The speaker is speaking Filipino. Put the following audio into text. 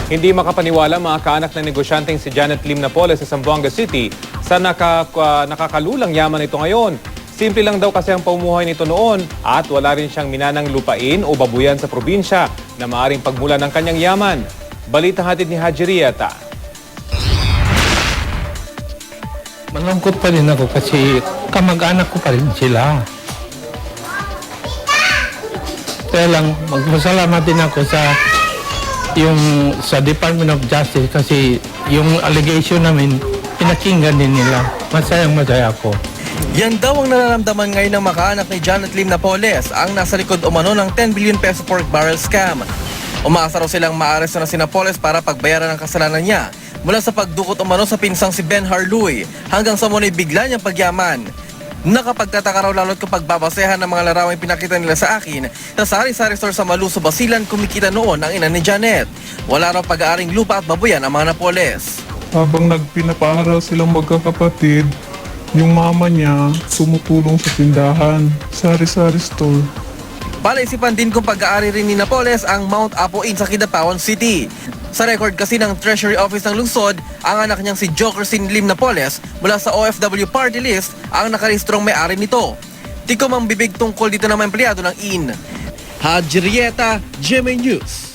Hindi makapaniwala mga kaanak na negosyanteng si Janet Lim Napoles sa Zamboanga City sa nakakalulang yaman ito ngayon. Simple lang daw kasi ang pamumuhay nito noon at wala rin siyang minanang lupain o babuyan sa probinsya na maaring pagmula ng kanyang yaman. Balita hatid ni Haji Rieta. Malungkot pa rin ako kasi kamag-anak ko pa rin sila. Kaya lang, magpasalamat din ako sa Department of Justice kasi yung allegation namin, pinakinggan din nila. Masayang-masaya ako. Yan daw ang nararamdaman ngayon ng makaanak ni Janet Lim Napoles, ang nasa likod umano ng 10 billion peso pork barrel scam. Umaasa raw silang maaresto na si Napoles para pagbayaran ng kasalanan niya mula sa pagdukot umano sa pinsang si Ben Harluy hanggang sa muna'y bigla niyang pagyaman. Nakapagtataka raw lalo't kapag babasehan ng mga larawang pinakita nila sa akin na sa sari-sari store sa Maluso, Basilan kumikita noon ang ina ni Janet. Wala raw pag-aaring lupa at babuyan ang mga Napoles. Habang nagpinapaaral silang magkakapatid, yung mama niya sumutulong sa tindahan, sari-sari store. Palaisipan din kung pag-aari rin ni Napoles ang Mount Apo Inn sa Kidapawan City. Sa record kasi ng Treasury Office ng lungsod, ang anak niyang si Jokersin Lim Napoles mula sa OFW party list ang nakarehistrong may-ari nito. Tikom ang bibig tungkol dito ng mga empleyado ng Inn. Haji Rieta, GMA News.